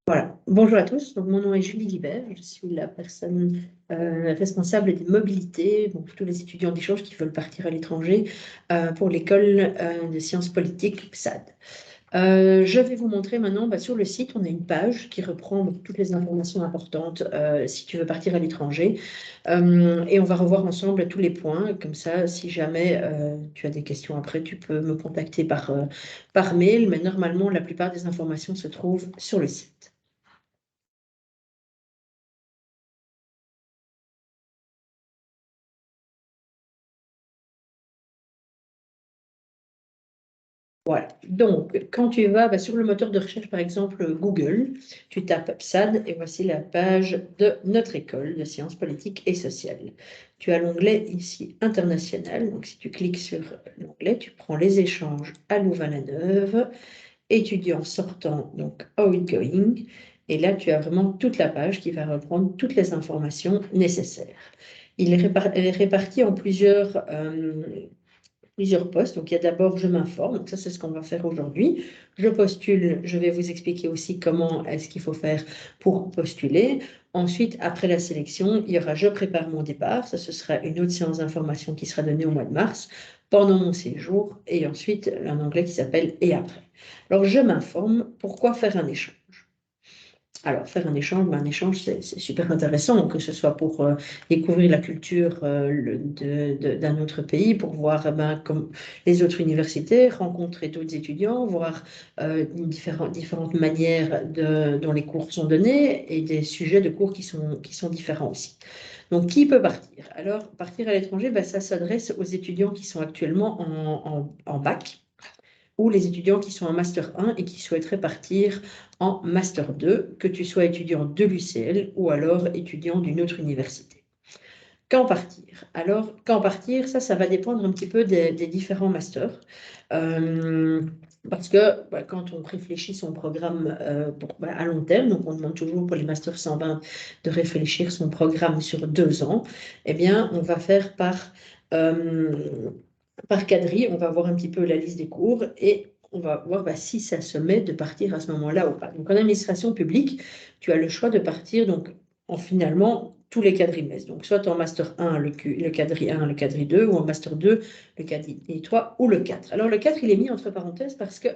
Voilà. Bonjour à tous. Donc, mon nom est Julie Libert. Je suis la personne responsable des mobilités pour tous les étudiants d'échange qui veulent partir à l'étranger pour l'école de sciences politiques PSAD. Je vais vous montrer maintenant, sur le site, on a une page qui reprend toutes les informations importantes si tu veux partir à l'étranger. Et on va revoir ensemble tous les points. Comme ça, si jamais tu as des questions après, tu peux me contacter par mail. Mais normalement, la plupart des informations se trouvent sur le site. Voilà. Donc, quand tu vas sur le moteur de recherche, par exemple Google, tu tapes PSAD et voici la page de notre école de sciences politiques et sociales. Tu as l'onglet ici international. Donc, si tu cliques sur l'onglet, tu prends les échanges à Louvain-la-Neuve, étudiants sortants, donc outgoing. Et là, tu as vraiment toute la page qui va reprendre toutes les informations nécessaires. Il est réparti en plusieurs postes. Donc, il y a d'abord, je m'informe. Donc, ça, c'est ce qu'on va faire aujourd'hui. Je postule. Je vais vous expliquer aussi comment est-ce qu'il faut faire pour postuler. Ensuite, après la sélection, il y aura je prépare mon départ. Ça, ce sera une autre séance d'information qui sera donnée au mois de mars pendant mon séjour. Et ensuite, un onglet qui s'appelle et après. Alors, je m'informe. Pourquoi faire un échange? Alors, faire un échange, c'est super intéressant, que ce soit pour découvrir la culture d'un autre pays, pour voir comme les autres universités, rencontrer d'autres étudiants, voir différentes manières dont les cours sont donnés et des sujets de cours qui sont différents aussi. Donc, qui peut partir? Alors, partir à l'étranger, ça s'adresse aux étudiants qui sont actuellement en bac, ou les étudiants qui sont en Master 1 et qui souhaiteraient partir en Master 2, que tu sois étudiant de l'UCL ou alors étudiant d'une autre université. Quand partir? Alors, quand partir, ça va dépendre un petit peu des différents masters. Parce que quand on réfléchit son programme à long terme, donc on demande toujours pour les masters 120 de réfléchir son programme sur 2 ans, eh bien, on va faire par quadrille, on va voir un petit peu la liste des cours et on va voir si ça se met de partir à ce moment-là ou pas. Donc, en administration publique, tu as le choix de partir donc, en finalement tous les quadrimestres. Donc, soit en Master 1, le quadri 1, le quadri 2, ou en Master 2, le quadri 3 ou le 4. Alors, le 4, il est mis entre parenthèses parce que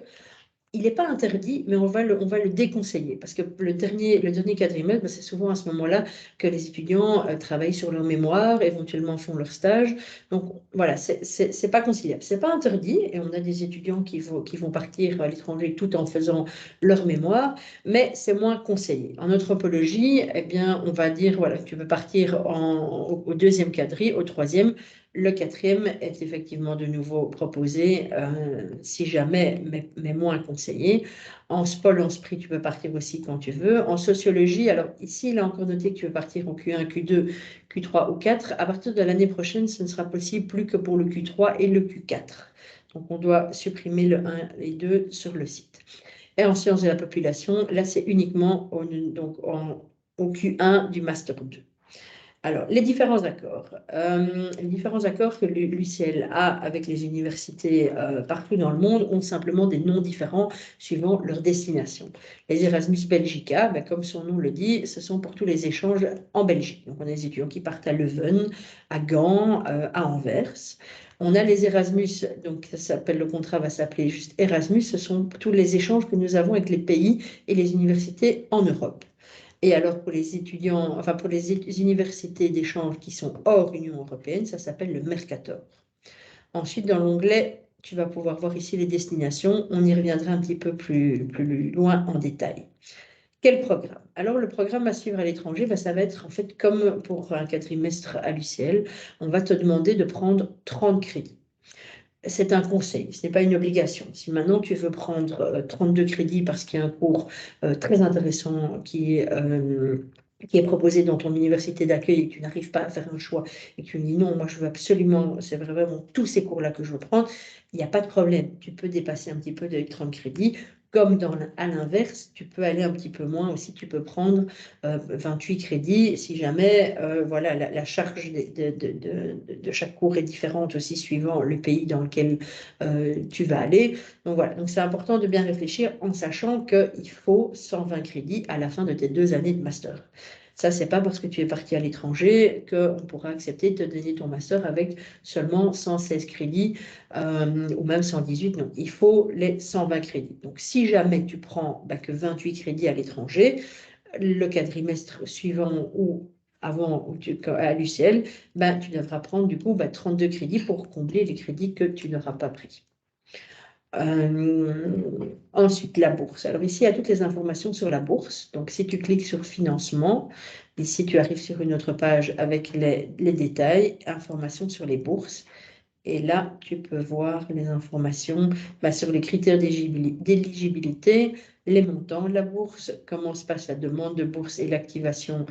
il n'est pas interdit, mais on va le déconseiller parce que le dernier quadrimestre, c'est souvent à ce moment-là que les étudiants travaillent sur leur mémoire, éventuellement font leur stage. Donc voilà, c'est pas conciliable. C'est pas interdit et on a des étudiants qui vont partir à l'étranger tout en faisant leur mémoire, mais c'est moins conseillé. En anthropologie, eh bien, on va dire voilà, tu veux partir au deuxième quadri, au troisième. Le quatrième est effectivement de nouveau proposé, si jamais, mais moins conseillé. En SPOL, en SPRI, tu peux partir aussi quand tu veux. En sociologie, alors ici, il a encore noté que tu veux partir en Q1, Q2, Q3 ou 4. À partir de l'année prochaine, ce ne sera possible plus que pour le Q3 et le Q4. Donc, on doit supprimer le 1 et 2 sur le site. Et en sciences de la population, là, c'est uniquement au Q1 du Master 2. Alors, les différents accords que l'UCL a avec les universités partout dans le monde ont simplement des noms différents suivant leur destination. Les Erasmus Belgica, comme son nom le dit, ce sont pour tous les échanges en Belgique. Donc, on a des étudiants qui partent à Leuven, à Gand, à Anvers. On a les Erasmus, donc le contrat va s'appeler juste Erasmus, ce sont tous les échanges que nous avons avec les pays et les universités en Europe. Et alors, pour les étudiants, enfin pour les universités d'échange qui sont hors Union européenne, ça s'appelle le Mercator. Ensuite, dans l'onglet, tu vas pouvoir voir ici les destinations. On y reviendra un petit peu plus loin en détail. Quel programme? Alors, le programme à suivre à l'étranger, ça va être en fait comme pour un quadrimestre à l'UCL. On va te demander de prendre 30 crédits. C'est un conseil, ce n'est pas une obligation. Si maintenant tu veux prendre 32 crédits parce qu'il y a un cours très intéressant qui est proposé dans ton université d'accueil et que tu n'arrives pas à faire un choix et que tu dis non, moi je veux absolument, c'est vraiment tous ces cours-là que je veux prendre, il n'y a pas de problème. Tu peux dépasser un petit peu de 30 crédits. Comme à l'inverse, tu peux aller un petit peu moins aussi, tu peux prendre 28 crédits si jamais voilà, la charge de chaque cours est différente aussi suivant le pays dans lequel tu vas aller. Donc voilà, donc c'est important de bien réfléchir en sachant qu'il faut 120 crédits à la fin de tes 2 années de master. Ça, c'est pas parce que tu es parti à l'étranger qu'on pourra accepter de te donner ton master avec seulement 116 crédits ou même 118. Non, il faut les 120 crédits. Donc, si jamais tu prends que 28 crédits à l'étranger, le quadrimestre suivant ou avant à l'UCL, tu devras prendre du coup 32 crédits pour combler les crédits que tu n'auras pas pris. Ensuite, la bourse. Alors ici, il y a toutes les informations sur la bourse. Donc, si tu cliques sur financement, ici, tu arrives sur une autre page avec les détails, informations sur les bourses. Et là, tu peux voir les informations sur les critères d'éligibilité, les montants de la bourse, comment se passe la demande de bourse et l'activation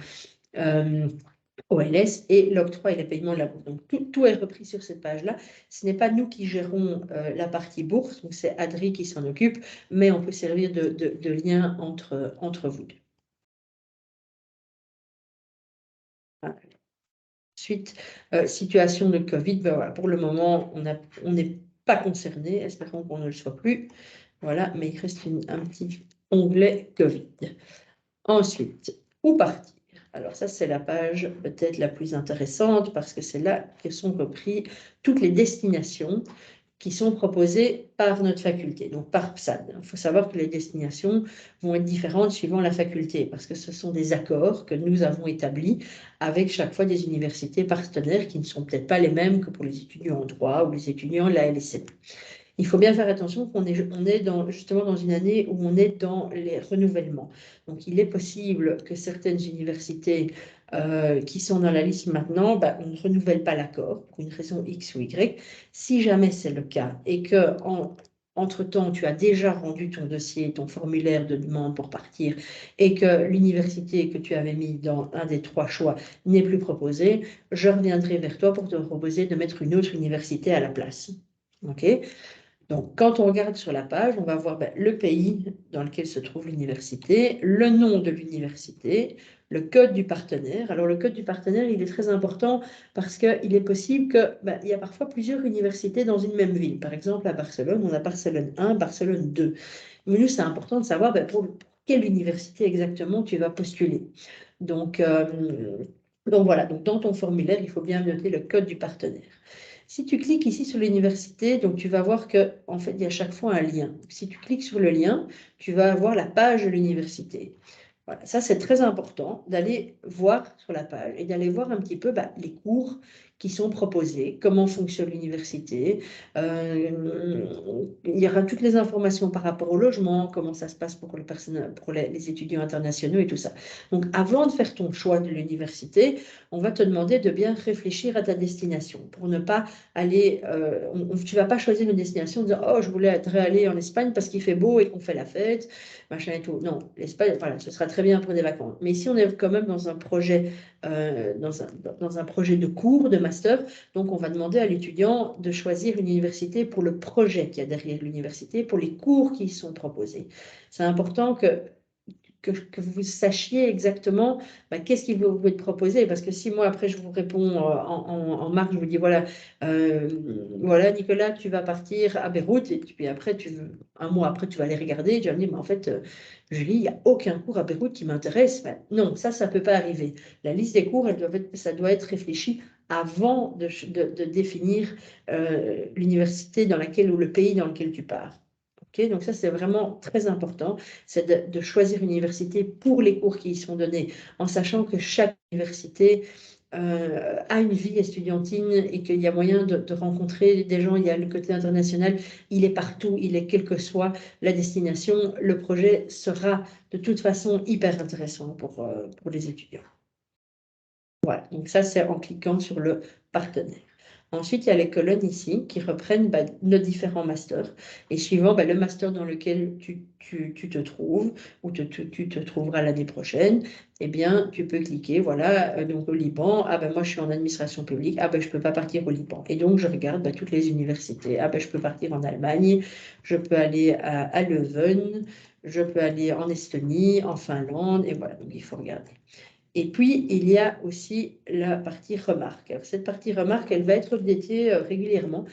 OLS et l'octroi et les paiements de la bourse. Donc, tout est repris sur cette page-là. Ce n'est pas nous qui gérons la partie bourse, donc c'est Adri qui s'en occupe, mais on peut servir de lien entre vous deux. Voilà. Ensuite, situation de Covid, voilà, pour le moment, on n'est pas concerné, espérons qu'on ne le soit plus. Voilà, mais il reste un petit onglet Covid. Ensuite, où partir? Alors ça, c'est la page peut-être la plus intéressante parce que c'est là que sont repris toutes les destinations qui sont proposées par notre faculté, donc par PSAD. Il faut savoir que les destinations vont être différentes suivant la faculté parce que ce sont des accords que nous avons établis avec chaque fois des universités partenaires qui ne sont peut-être pas les mêmes que pour les étudiants en droit ou les étudiants de la LSE. Il faut bien faire attention qu'on est justement dans une année où on est dans les renouvellements. Donc, il est possible que certaines universités qui sont dans la liste maintenant, on ne renouvelle pas l'accord pour une raison X ou Y. Si jamais c'est le cas et que entre-temps, tu as déjà rendu ton dossier, ton formulaire de demande pour partir et que l'université que tu avais mis dans un des 3 choix n'est plus proposée, je reviendrai vers toi pour te proposer de mettre une autre université à la place. OK? Donc, quand on regarde sur la page, on va voir le pays dans lequel se trouve l'université, le nom de l'université, le code du partenaire. Alors, le code du partenaire, il est très important parce qu'il est possible qu'il y a parfois plusieurs universités dans une même ville. Par exemple, à Barcelone, on a Barcelone 1, Barcelone 2. Mais nous, c'est important de savoir pour quelle université exactement tu vas postuler. Donc voilà, donc dans ton formulaire, il faut bien noter le code du partenaire. Si tu cliques ici sur l'université, donc tu vas voir qu'en fait, il y a chaque fois un lien. Si tu cliques sur le lien, tu vas avoir la page de l'université. Voilà, ça c'est très important d'aller voir sur la page et d'aller voir un petit peu les cours qui sont proposés, comment fonctionne l'université. Il y aura toutes les informations par rapport au logement, comment ça se passe pour les étudiants internationaux et tout ça. Donc avant de faire ton choix de l'université, on va te demander de bien réfléchir à ta destination pour ne pas aller, tu ne vas pas choisir une destination en disant « Oh, je voulais aller en Espagne parce qu'il fait beau et qu'on fait la fête ». Machin et tout. Non, l'Espagne, voilà, ce sera très bien pour des vacances. Mais ici, on est quand même dans un projet, dans un projet de cours, de master. Donc, on va demander à l'étudiant de choisir une université pour le projet qu'il y a derrière l'université, pour les cours qui y sont proposés. C'est important que vous sachiez exactement qu'est-ce qu'il va vous être proposé. Parce que si moi, après, je vous réponds en marque, je vous dis, voilà, Nicolas, tu vas partir à Beyrouth, et puis après, un mois après, tu vas aller regarder, et tu vas me dire, mais en fait, Julie, il n'y a aucun cours à Beyrouth qui m'intéresse. Non, ça ne peut pas arriver. La liste des cours, ça doit être réfléchi avant de définir l'université dans laquelle ou le pays dans lequel tu pars. Donc ça, c'est vraiment très important, c'est de choisir une université pour les cours qui y sont donnés, en sachant que chaque université a une vie estudiantine et qu'il y a moyen de rencontrer des gens. Il y a le côté international, il est partout, il est quelle que soit la destination, le projet sera de toute façon hyper intéressant pour les étudiants. Voilà, donc ça, c'est en cliquant sur le partenaire. Ensuite, il y a les colonnes ici qui reprennent nos différents masters. Et suivant le master dans lequel tu te trouves ou tu te trouveras l'année prochaine, eh bien, tu peux cliquer, voilà, donc au Liban, ah ben moi je suis en administration publique, ah ben je ne peux pas partir au Liban. Et donc je regarde toutes les universités, ah ben je peux partir en Allemagne, je peux aller à Leuven, je peux aller en Estonie, en Finlande, et voilà, donc il faut regarder. Et puis, il y a aussi la partie remarque. Alors, cette partie remarque, elle va être updatée régulièrement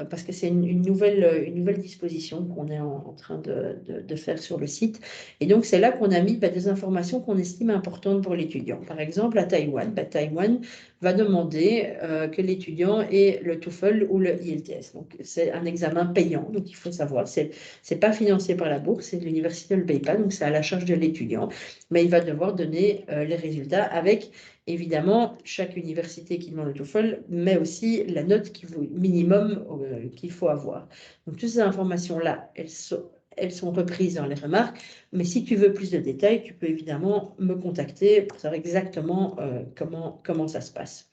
parce que c'est une nouvelle disposition qu'on est en train de faire sur le site. Et donc, c'est là qu'on a mis des informations qu'on estime importantes pour l'étudiant. Par exemple, à Taïwan, Taïwan va demander que l'étudiant ait le TOEFL ou le IELTS. Donc, c'est un examen payant. Donc, il faut savoir, c'est pas financé par la bourse, l'université ne le paye pas, donc c'est à la charge de l'étudiant. Mais il va devoir donner les résultats avec, évidemment, chaque université qui demande le TOEFL, mais aussi la note minimum qu'il faut avoir. Donc, toutes ces informations-là, elles sont reprises dans les remarques, mais si tu veux plus de détails, tu peux évidemment me contacter pour savoir exactement comment ça se passe.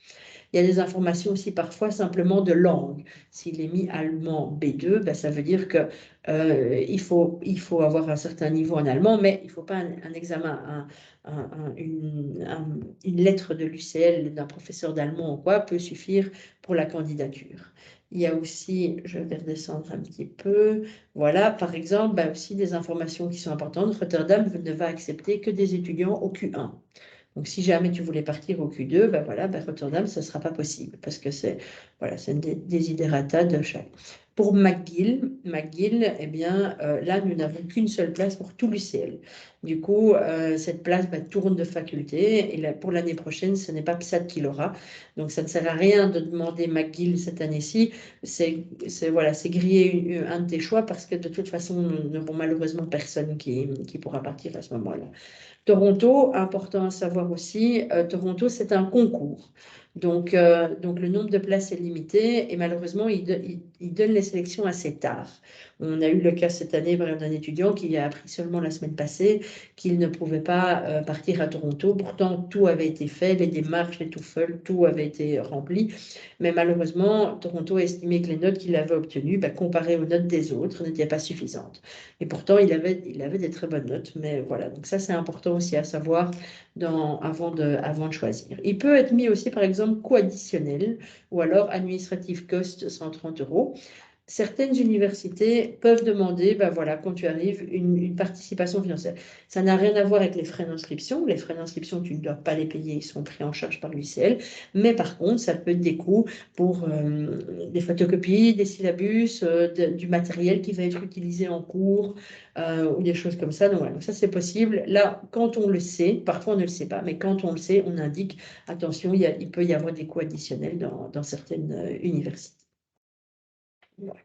Il y a des informations aussi parfois simplement de langue. S'il est mis allemand B2, ça veut dire que il faut avoir un certain niveau en allemand, mais il ne faut pas un examen, une lettre de l'UCL d'un professeur d'allemand ou quoi peut suffire pour la candidature. Il y a aussi, je vais redescendre un petit peu, voilà, par exemple, aussi des informations qui sont importantes. Rotterdam ne va accepter que des étudiants au Q1. Donc, si jamais tu voulais partir au Q2, Rotterdam, ce ne sera pas possible parce que c'est un desiderata de chaque. Pour McGill, eh bien, là, nous n'avons qu'une seule place pour tout l'UCL. Du coup, cette place tourne de faculté et pour l'année prochaine, ce n'est pas PSAT qui l'aura. Donc, ça ne sert à rien de demander McGill cette année-ci. C'est griller un de tes choix parce que de toute façon, nous n'aurons malheureusement personne qui pourra partir à ce moment-là. Toronto, important à savoir aussi, Toronto, c'est un concours. Donc, le nombre de places est limité et malheureusement, il donne les sélections assez tard. On a eu le cas cette année d'un étudiant qui a appris seulement la semaine passée qu'il ne pouvait pas partir à Toronto. Pourtant, tout avait été fait, les démarches, les TOEFL, tout avait été rempli. Mais malheureusement, Toronto a estimé que les notes qu'il avait obtenues, comparées aux notes des autres, n'étaient pas suffisantes. Et pourtant, il avait des très bonnes notes. Mais voilà, donc ça, c'est important aussi à savoir avant de choisir. Il peut être mis aussi, par exemple, co-additionnel ou alors administrative cost 130 €. Certaines universités peuvent demander, quand tu arrives, une participation financière. Ça n'a rien à voir avec les frais d'inscription. Les frais d'inscription, tu ne dois pas les payer, ils sont pris en charge par l'UCL. Mais par contre, ça peut être des coûts pour des photocopies, des syllabus, du matériel qui va être utilisé en cours ou des choses comme ça. Donc, voilà, donc ça, c'est possible. Là, quand on le sait, parfois on ne le sait pas, mais quand on le sait, on indique, attention, il peut y avoir des coûts additionnels dans certaines universités. Voilà.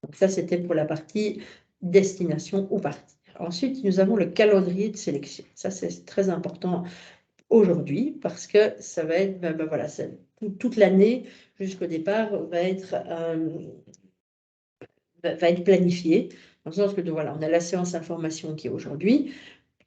Donc ça, c'était pour la partie destination ou partir. Ensuite, nous avons le calendrier de sélection. Ça, c'est très important aujourd'hui parce que ça va être, voilà, toute l'année jusqu'au départ va être planifiée. Dans le sens que voilà, on a la séance information qui est aujourd'hui.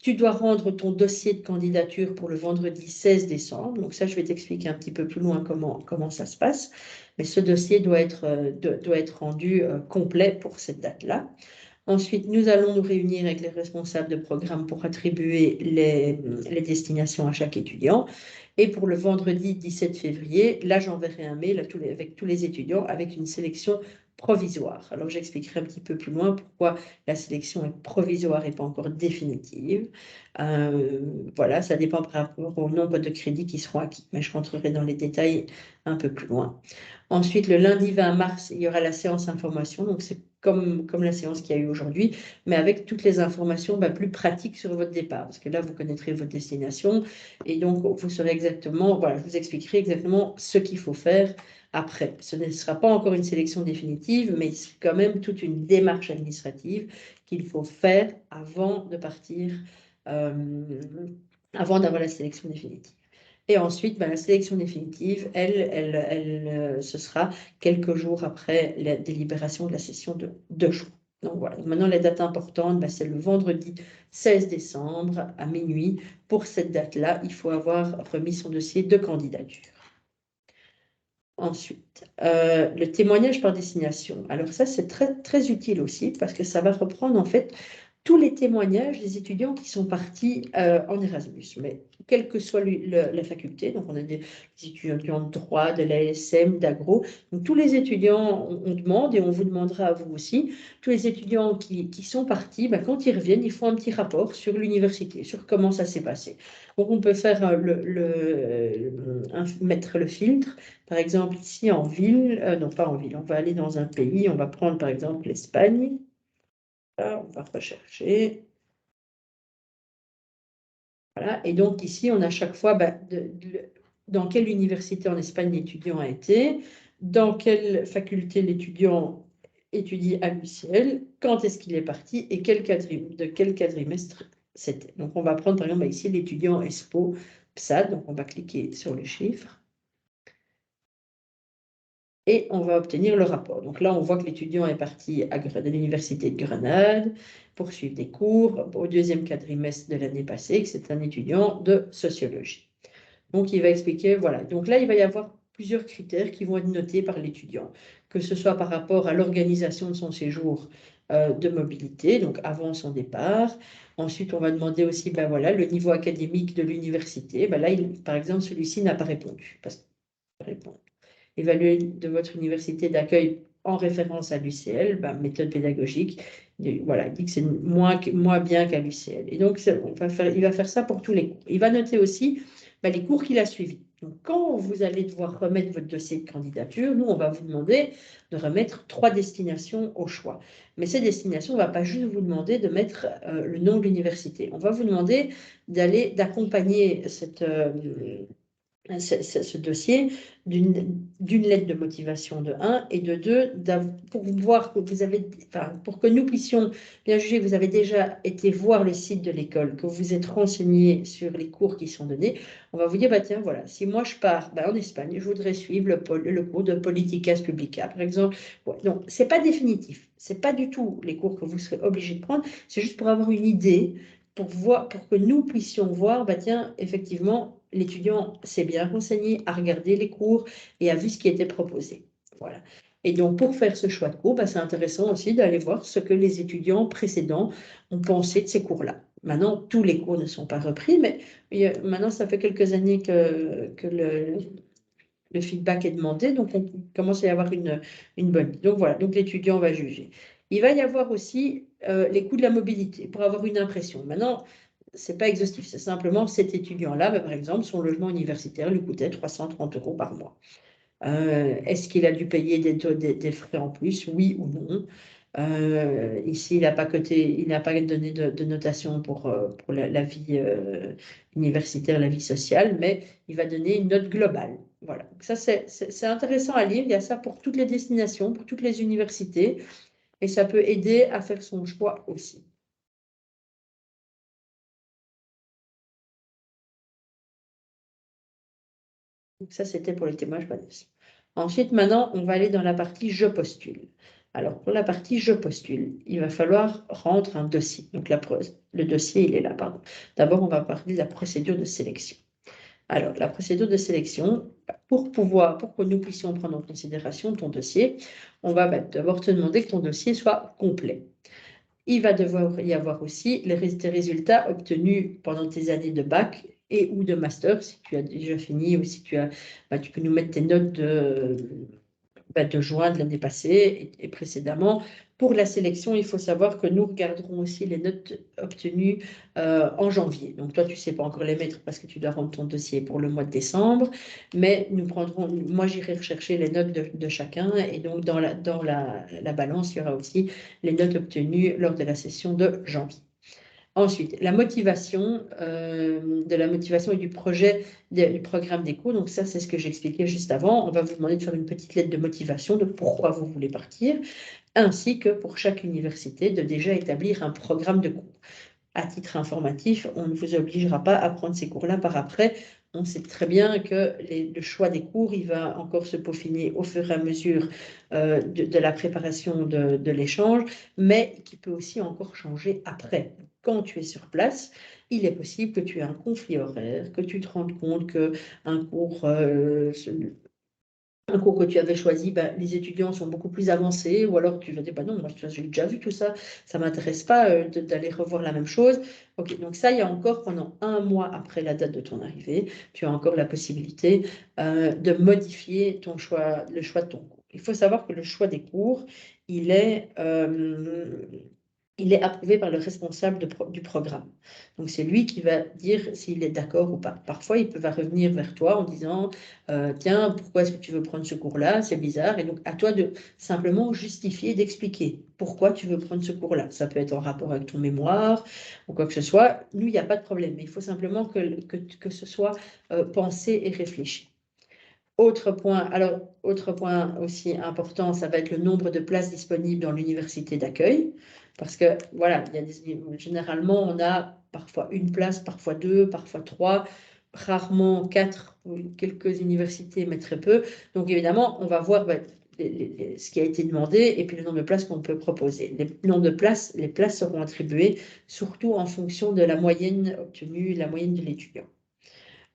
Tu dois rendre ton dossier de candidature pour le vendredi 16 décembre. Donc ça, je vais t'expliquer un petit peu plus loin comment ça se passe. Mais ce dossier doit être rendu complet pour cette date-là. Ensuite, nous allons nous réunir avec les responsables de programme pour attribuer les destinations à chaque étudiant. Et pour le vendredi 17 février, là, j'enverrai un mail avec tous les étudiants avec une sélection provisoire. Alors, j'expliquerai un petit peu plus loin pourquoi la sélection est provisoire et pas encore définitive. Voilà, ça dépend par rapport au nombre de crédits qui seront acquis, mais je rentrerai dans les détails un peu plus loin. Ensuite, le lundi 20 mars, il y aura la séance information, donc c'est comme la séance qu'il y a eu aujourd'hui, mais avec toutes les informations plus pratiques sur votre départ, parce que là, vous connaîtrez votre destination, et donc vous saurez exactement, voilà, je vous expliquerai exactement ce qu'il faut faire après. Ce ne sera pas encore une sélection définitive, mais c'est quand même toute une démarche administrative qu'il faut faire avant de partir, avant d'avoir la sélection définitive. Et ensuite, la sélection définitive, ce sera quelques jours après la délibération de la session de 2 jours. Donc voilà, maintenant les dates importantes, c'est le vendredi 16 décembre à minuit. Pour cette date-là, il faut avoir remis son dossier de candidature. Ensuite, le témoignage par destination. Alors ça, c'est très, très utile aussi parce que ça va reprendre en fait tous les témoignages des étudiants qui sont partis en Erasmus, mais quelle que soit la faculté. Donc on a des étudiants de droit, de l'ASM, d'agro. Donc tous les étudiants, on demande et on vous demandera à vous aussi, tous les étudiants qui sont partis, ben, quand ils reviennent, ils font un petit rapport sur l'université, sur comment ça s'est passé. Donc on peut faire mettre le filtre. Par exemple, ici en ville, non pas en ville, on va aller dans un pays, on va prendre par exemple l'Espagne. Là, on va rechercher. Voilà. Et donc ici, on a chaque fois dans quelle université en Espagne l'étudiant a été, dans quelle faculté l'étudiant étudie à l'UCL, quand est-ce qu'il est parti et de quel quadrimestre c'était. Donc on va prendre par exemple ici l'étudiant ESPO PSAD, donc on va cliquer sur le chiffre. Et on va obtenir le rapport. Donc là, on voit que l'étudiant est parti de l'Université de Grenade pour suivre des cours au deuxième quadrimestre de l'année passée, que c'est un étudiant de sociologie. Donc, il va expliquer, voilà. Donc là, il va y avoir plusieurs critères qui vont être notés par l'étudiant, que ce soit par rapport à l'organisation de son séjour de mobilité, donc avant son départ. Ensuite, on va demander aussi, ben voilà, le niveau académique de l'université. Ben là, par exemple, celui-ci n'a pas répondu. Parce qu'il répond évalué de votre université d'accueil en référence à l'UCL, ben, méthode pédagogique, voilà, il dit que c'est moins bien qu'à l'UCL. Et donc, il va faire ça pour tous les cours. Il va noter aussi ben, les cours qu'il a suivis. Donc, quand vous allez devoir remettre votre dossier de candidature, nous, on va vous demander de remettre 3 destinations au choix. Mais ces destinations, on ne va pas juste vous demander de mettre le nom de l'université. On va vous demander d'accompagner ce dossier d'une lettre de motivation de 1 et de 2, pour voir que vous avez, enfin, pour que nous puissions bien juger, vous avez déjà été voir le site de l'école, que vous êtes renseigné sur les cours qui sont donnés, on va vous dire, bah, tiens, voilà, si moi je pars en Espagne, je voudrais suivre le cours de Politicas Publica, par exemple. Ouais, donc, ce n'est pas définitif, ce n'est pas du tout les cours que vous serez obligé de prendre, c'est juste pour avoir une idée pour que nous puissions voir, bah tiens, effectivement, l'étudiant s'est bien renseigné, a regardé les cours et a vu ce qui était proposé. Voilà. Et donc, pour faire ce choix de cours, bah, c'est intéressant aussi d'aller voir ce que les étudiants précédents ont pensé de ces cours-là. Maintenant, tous les cours ne sont pas repris, mais maintenant, ça fait quelques années que le feedback est demandé, donc on commence à y avoir une bonne. Donc voilà, donc l'étudiant va juger. Il va y avoir aussi les coûts de la mobilité pour avoir une impression. Maintenant, ce n'est pas exhaustif, c'est simplement cet étudiant-là, par exemple, son logement universitaire lui coûtait 330 € par mois. Est-ce qu'il a dû payer des frais en plus, oui ou non? Ici, il n'a pas donné de notation pour la vie universitaire, la vie sociale, mais il va donner une note globale. Voilà. Donc ça, c'est intéressant à lire. Il y a ça pour toutes les destinations, pour toutes les universités, et ça peut aider à faire son choix aussi. Donc ça, c'était pour les témoignages bonus. Ensuite, maintenant, on va aller dans la partie «Je postule». Alors, pour la partie «Je postule», il va falloir rendre un dossier. Donc, le dossier, il est là, pardon. D'abord, on va parler de la procédure de sélection. Alors, la procédure de sélection, pour que nous puissions prendre en considération ton dossier, on va d'abord te demander que ton dossier soit complet. Il va devoir y avoir aussi tes résultats obtenus pendant tes années de bac et ou de master, si tu as déjà fini ou si tu peux nous mettre tes notes de juin de l'année passée et précédemment. Pour la sélection, il faut savoir que nous regarderons aussi les notes obtenues en janvier. Donc toi, tu ne sais pas encore les mettre parce que tu dois rendre ton dossier pour le mois de décembre, mais moi j'irai rechercher les notes de chacun et donc dans la balance, il y aura aussi les notes obtenues lors de la session de janvier. Ensuite, la motivation, de la motivation et du projet du programme des cours. Donc ça, c'est ce que j'expliquais juste avant. On va vous demander de faire une petite lettre de motivation de pourquoi vous voulez partir, ainsi que pour chaque université de déjà établir un programme de cours. À titre informatif, on ne vous obligera pas à prendre ces cours-là par après. On sait très bien que le choix des cours, il va encore se peaufiner au fur et à mesure de la préparation de l'échange, mais qui peut aussi encore changer après. Quand tu es sur place, il est possible que tu aies un conflit horaire, que tu te rendes compte qu'un cours un cours que tu avais choisi, ben, les étudiants sont beaucoup plus avancés, ou alors tu vas dire, ben non, moi j'ai déjà vu tout ça, ça ne m'intéresse pas d'aller revoir la même chose. Ok, donc ça, il y a encore pendant un mois après la date de ton arrivée, tu as encore la possibilité de modifier ton choix, le choix de ton cours. Il faut savoir que le choix des cours, il est, il est approuvé par le responsable du programme. Donc, c'est lui qui va dire s'il est d'accord ou pas. Parfois, il peut va revenir vers toi en disant tiens, pourquoi est-ce que tu veux prendre ce cours-là? C'est bizarre. Et donc, à toi de simplement justifier, d'expliquer pourquoi tu veux prendre ce cours-là. Ça peut être en rapport avec ton mémoire ou quoi que ce soit. Nous, il n'y a pas de problème. Mais il faut simplement que ce soit pensé et réfléchi. Autre point aussi important, ça va être le nombre de places disponibles dans l'université d'accueil. Parce que, voilà, généralement, on a parfois une place, parfois deux, parfois trois, rarement quatre, pour quelques universités, mais très peu. Donc, évidemment, on va voir ce qui a été demandé et puis le nombre de places qu'on peut proposer. Les places seront attribuées surtout en fonction de la moyenne obtenue, la moyenne de l'étudiant.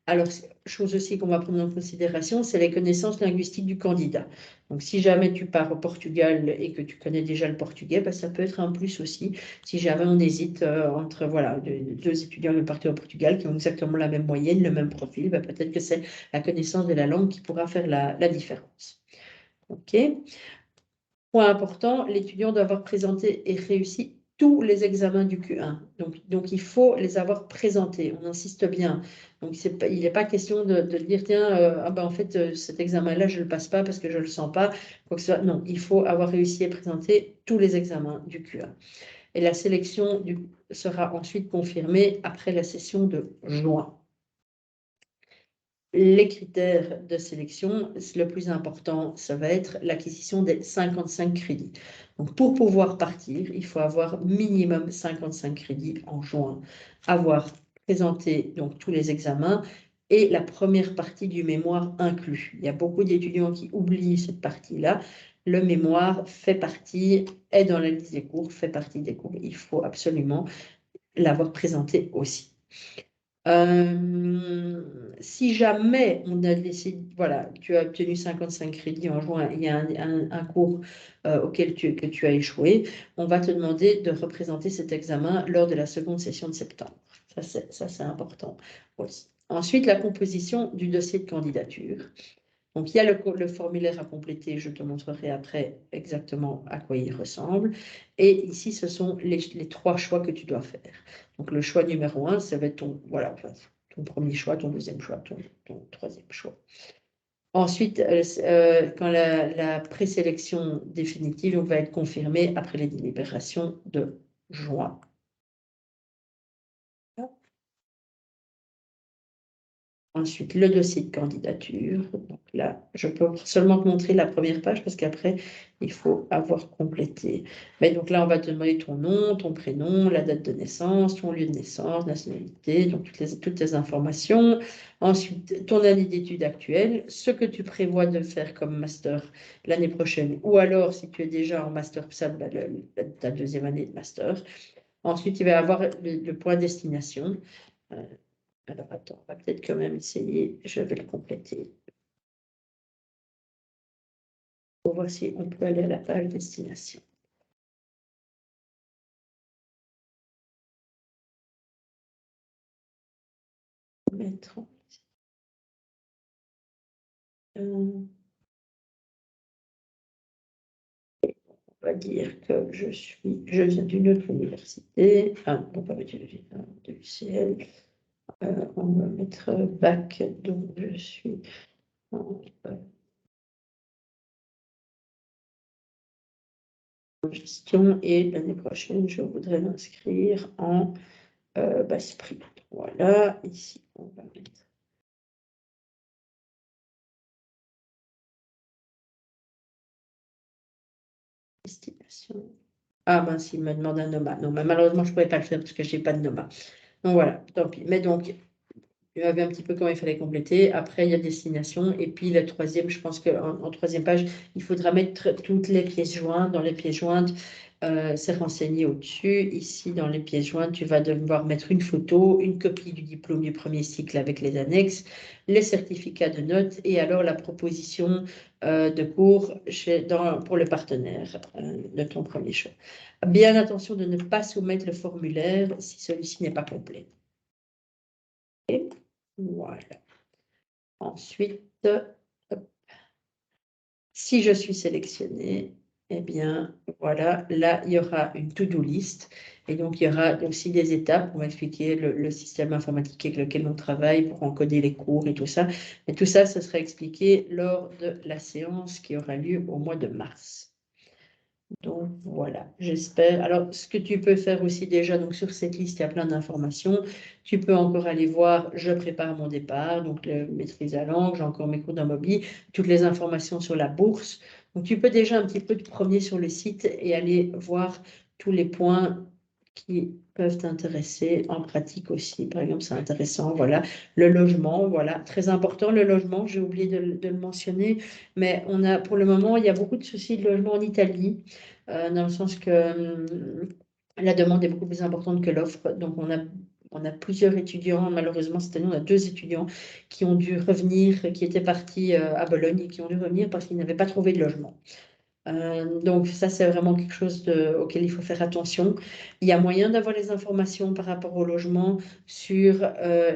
Alors, chose aussi qu'on va prendre en considération, c'est les connaissances linguistiques du candidat. Donc, si jamais tu pars au Portugal et que tu connais déjà le portugais, ben, ça peut être un plus aussi. Si jamais on hésite entre voilà, deux étudiants qui partent au Portugal qui ont exactement la même moyenne, le même profil, ben, peut-être que c'est la connaissance de la langue qui pourra faire la différence. OK. Point important, l'étudiant doit avoir présenté et réussi tous les examens du Q1. Donc il faut les avoir présentés, on insiste bien. Donc il n'est pas question de dire, tiens, ah ben, en fait, cet examen-là, je ne le passe pas parce que je ne le sens pas. Quoi que ce soit. Non, il faut avoir réussi à présenter tous les examens du Q1. Et la sélection sera ensuite confirmée après la session de juin. Les critères de sélection, le plus important, ça va être l'acquisition des 55 crédits. Donc, pour pouvoir partir, il faut avoir minimum 55 crédits en juin, avoir présenté donc tous les examens et la première partie du mémoire inclus. Il y a beaucoup d'étudiants qui oublient cette partie-là. Le mémoire fait partie, est dans la liste des cours, fait partie des cours. Il faut absolument l'avoir présenté aussi. Si jamais on a décidé, voilà, tu as obtenu 55 crédits en juin, il y a un cours auquel que tu as échoué, on va te demander de représenter cet examen lors de la seconde session de septembre. Ça, c'est important aussi. Ensuite, la composition du dossier de candidature. Donc, il y a le formulaire à compléter, je te montrerai après exactement à quoi il ressemble. Et ici, ce sont les trois choix que tu dois faire. Donc, le choix numéro 1, ça va être ton premier choix, ton deuxième choix, ton troisième choix. Ensuite, quand la présélection définitive va être confirmée après les délibérations de juin. Ensuite, le dossier de candidature. Donc là, je peux seulement te montrer la première page parce qu'après, il faut avoir complété. Mais donc là, on va te demander ton nom, ton prénom, la date de naissance, ton lieu de naissance, nationalité, donc toutes tes informations. Ensuite, ton année d'études actuelle, ce que tu prévois de faire comme master l'année prochaine, ou alors si tu es déjà en master PSAT, ta deuxième année de master. Ensuite, il va y avoir le point destination. Alors, attends, on va peut-être quand même essayer. Je vais le compléter. Pour voir si on peut aller à la page destination. Mettre. On va dire que je viens d'une autre université. On va mettre de l'UCL. On va mettre bac, donc je suis en gestion et l'année prochaine, je voudrais m'inscrire en basse prix. Voilà, ici, on va mettre destination. Ah mince, il me demande un NOMA. Non, mais malheureusement, je ne pouvais pas le faire parce que je n'ai pas de NOMA. Donc voilà, tant pis. Mais donc, il y avait un petit peu comment il fallait compléter. Après, il y a destination. Et puis, la troisième, je pense qu'en troisième page, il faudra mettre toutes les pièces jointes. Dans les pièces jointes, c'est renseigné au-dessus. Ici, dans les pièces jointes, tu vas devoir mettre une photo, une copie du diplôme du premier cycle avec les annexes, les certificats de notes et alors la proposition de cours pour le partenaire de ton premier choix. Bien attention de ne pas soumettre le formulaire si celui-ci n'est pas complet. Et voilà. Ensuite, hop, si je suis sélectionnée, eh bien, voilà, là, il y aura une to-do list. Et donc, il y aura aussi des étapes pour m'expliquer le système informatique avec lequel on travaille pour encoder les cours et tout ça. Et tout ça, ce sera expliqué lors de la séance qui aura lieu au mois de mars. Donc voilà, j'espère. Alors, ce que tu peux faire aussi déjà, donc sur cette liste, il y a plein d'informations. Tu peux encore aller voir, je prépare mon départ, donc le maîtrise à langue, j'ai encore mes cours d'immobilier, toutes les informations sur la bourse. Donc tu peux déjà un petit peu te promener sur le site et aller voir tous les points qui peuvent t'intéresser en pratique aussi. Par exemple, c'est intéressant, voilà, le logement, voilà, très important, le logement, j'ai oublié de le mentionner, mais on a, pour le moment, il y a beaucoup de soucis de logement en Italie, dans le sens que la demande est beaucoup plus importante que l'offre. Donc, on a plusieurs étudiants, malheureusement, cette année, on a 2 étudiants qui ont dû revenir, qui étaient partis à Bologne et qui ont dû revenir parce qu'ils n'avaient pas trouvé de logement. Donc ça, c'est vraiment quelque chose auquel il faut faire attention. Il y a moyen d'avoir les informations par rapport au logement sur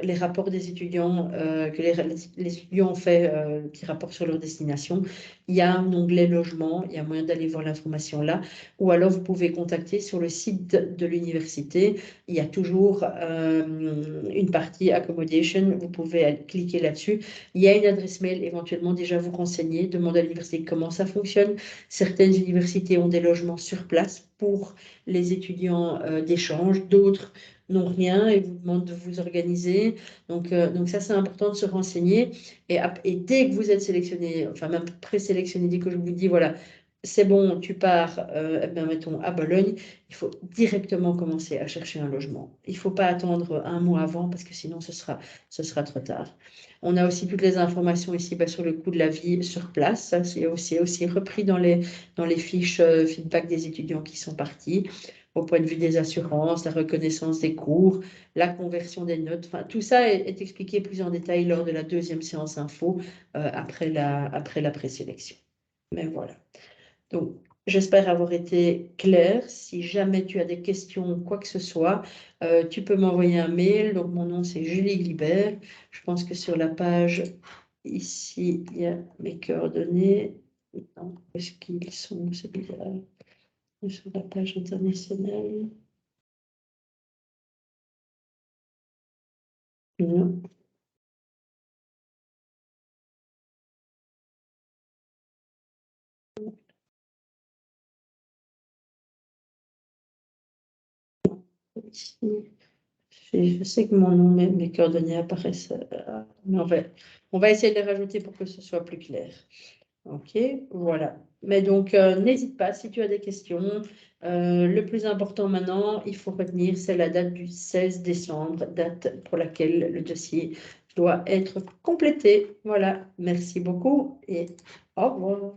les rapports des étudiants que les étudiants ont fait, qui rapportent sur leur destination. Il y a un onglet logement, il y a moyen d'aller voir l'information là. Ou alors vous pouvez contacter sur le site de l'université. Il y a toujours une partie accommodation, vous pouvez cliquer là-dessus. Il y a une adresse mail, éventuellement déjà vous renseigner, demander à l'université comment ça fonctionne. Certaines universités ont des logements sur place pour les étudiants d'échange, d'autres n'ont rien et vous demandent de vous organiser. Donc ça, c'est important de se renseigner. Et dès que vous êtes sélectionné, enfin même présélectionné, dès que je vous dis, voilà, c'est bon, tu pars, eh bien, mettons, à Bologne, il faut directement commencer à chercher un logement. Il ne faut pas attendre un mois avant parce que sinon, ce sera trop tard. On a aussi toutes les informations ici sur le coût de la vie sur place. Ça, c'est aussi repris dans les fiches feedback des étudiants qui sont partis, au point de vue des assurances, la reconnaissance des cours, la conversion des notes. Enfin, tout ça est expliqué plus en détail lors de la 2e séance info après la présélection. Mais voilà. Donc, j'espère avoir été claire. Si jamais tu as des questions, quoi que ce soit, tu peux m'envoyer un mail. Donc, mon nom, c'est Julie Glibert. Je pense que sur la page, ici, il y a mes coordonnées. Non, est-ce qu'ils sont? C'est bizarre. Sur la page internationale. Non. Ici. Je sais que mon nom, mes coordonnées apparaissent, mais on va essayer de les rajouter pour que ce soit plus clair. Ok, voilà. Mais donc, n'hésite pas si tu as des questions. Le plus important maintenant, il faut retenir, c'est la date du 16 décembre, date pour laquelle le dossier doit être complété. Voilà, merci beaucoup et au revoir.